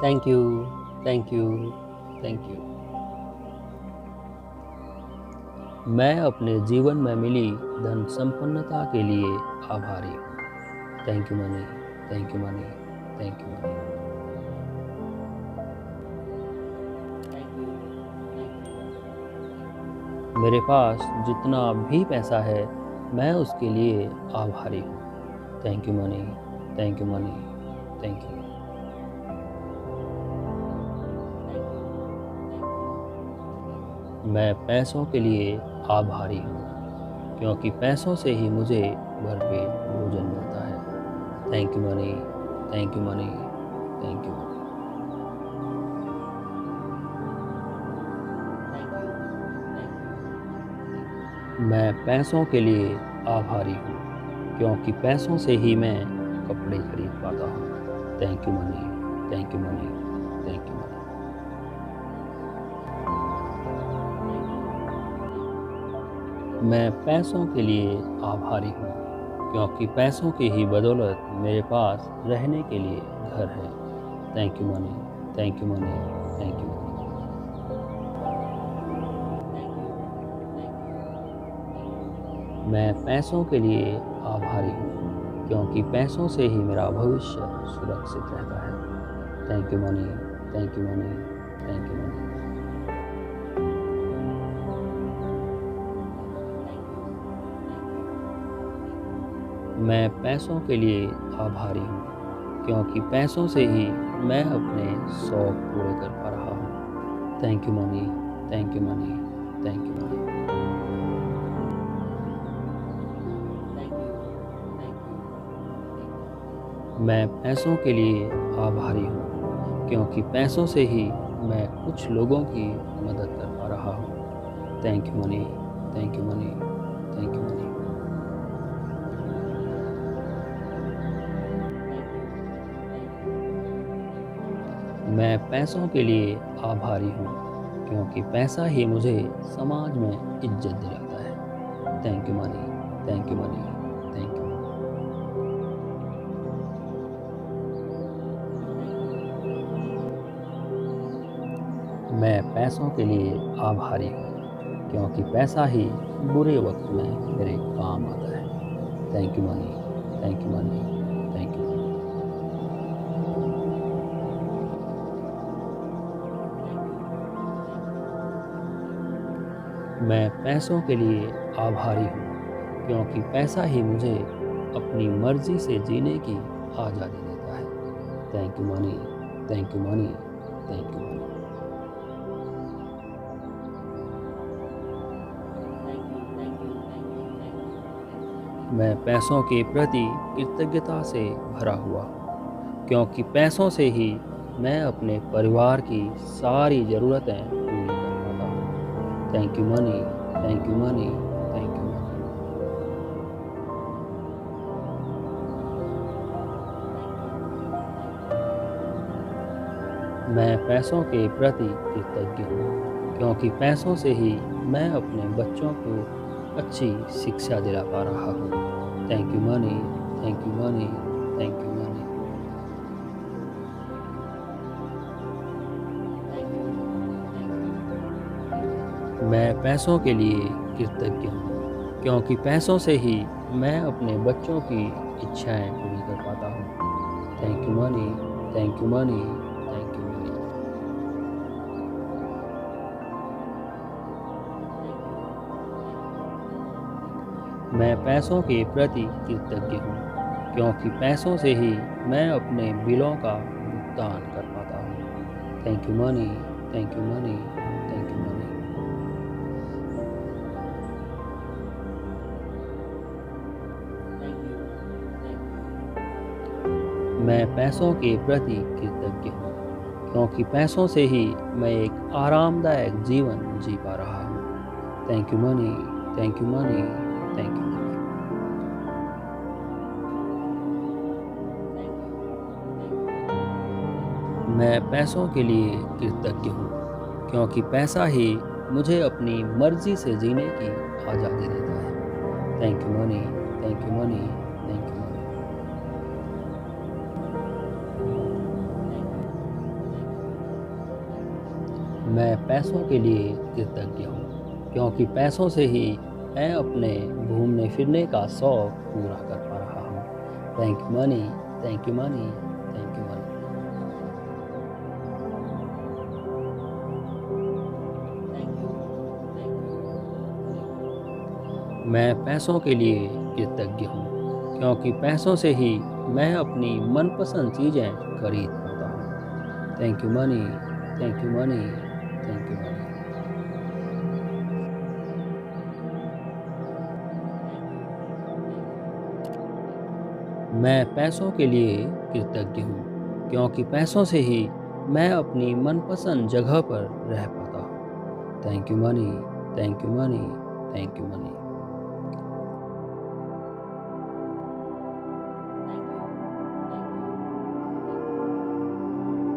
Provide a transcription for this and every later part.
Thank you, thank you, thank you. मैं अपने जीवन में मिली धन संपन्नता के लिए आभारी हूँ। Thank you money, thank you money, thank you money. मेरे पास जितना भी पैसा है, मैं उसके लिए आभारी हूँ। Thank you money, thank you money, thank you. मैं पैसों के लिए आभारी हूँ, क्योंकि पैसों से ही मुझे भरपेट भोजन मिलता है। Thank you money, thank you money, thank you money. मैं पैसों के लिए आभारी हूँ, क्योंकि पैसों से ही मैं कपड़े खरीद पाता हूँ। Thank you money, thank you money, thank you money. मैं पैसों के लिए आभारी हूँ, क्योंकि पैसों की ही बदौलत मेरे पास रहने के लिए घर है। Thank you money, thank you money, thank you money. मैं पैसों के लिए आभारी हूँ, क्योंकि पैसों से ही मेरा भविष्य सुरक्षित रहता है। Thank you money, thank you money, thank you money. मैं पैसों के लिए आभारी हूँ, क्योंकि पैसों से ही मैं अपने शौक पूरे कर पा रहा हूँ। Thank you money, thank you money, thank you money. मैं पैसों के लिए आभारी हूँ, क्योंकि पैसों से ही मैं कुछ लोगों की मदद कर पा रहा हूँ। Thank you money, thank you money, thank you money. मैं पैसों के लिए आभारी हूँ, क्योंकि पैसा ही मुझे समाज में इज्जत दिलाता है। Thank you money, thank you money, thank you. मैं पैसों के लिए आभारी हूँ, क्योंकि पैसा ही बुरे वक्त में मेरे काम आता है। Thank you money, thank you money, thank you money. मैं पैसों के लिए आभारी हूँ, क्योंकि पैसा ही मुझे अपनी मर्जी से जीने की आज़ादी देता है। Thank you money, thank you money, thank you money. मैं पैसों के प्रति कृतज्ञता से भरा हुआ हूँ, क्योंकि पैसों से ही मैं अपने परिवार की सारी ज़रूरतें पूरी कर पाता हूँ। Thank you money, thank you money, thank you money. मैं पैसों के प्रति कृतज्ञ हूँ, क्योंकि पैसों से ही मैं अपने बच्चों को अच्छी शिक्षा दिला पा रहा हूँ। Thank you money, thank you money, thank you money. मैं पैसों के लिए कृतज्ञ हूँ, क्योंकि पैसों से ही मैं अपने बच्चों की इच्छाएं पूरी कर पाता हूँ। Thank you money, thank you money, thank you money. मैं पैसों के प्रति कृतज्ञ हूँ, क्योंकि पैसों से ही मैं अपने बिलों का भुगतान कर पाता हूँ। Thank you money, thank you money, thank you money. मैं पैसों के प्रति कृतज्ञ हूँ, क्योंकि पैसों से ही मैं एक आरामदायक जीवन जी पा रहा हूँ। Thank you money, thank you money, thank you money. मैं पैसों के लिए कृतज्ञ हूँ, क्योंकि पैसा ही मुझे अपनी मर्जी से जीने की आज़ादी देता है। Thank you money, thank you money, thank you money. मैं पैसों के लिए कृतज्ञ हूँ, क्योंकि पैसों से ही मैं अपने घूमने फिरने का शौक पूरा कर पा रहा हूँ। Thank you money, thank you money, thank you money. मैं पैसों के लिए कृतज्ञ हूँ, क्योंकि पैसों से ही मैं अपनी मनपसंद चीज़ें खरीद पाता हूँ। Thank you money, thank you money, thank you money. मैं पैसों के लिए कृतज्ञ हूँ, क्योंकि पैसों से ही मैं अपनी मनपसंद जगह पर रह पाता हूँ। Thank you money, thank you money, thank you money.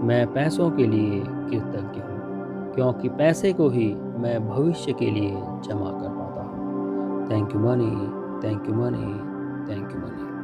मैं पैसों के लिए कृतज्ञ हूँ, क्योंकि पैसे को ही मैं भविष्य के लिए जमा कर पाता हूँ। Thank you money, thank you money, thank you money.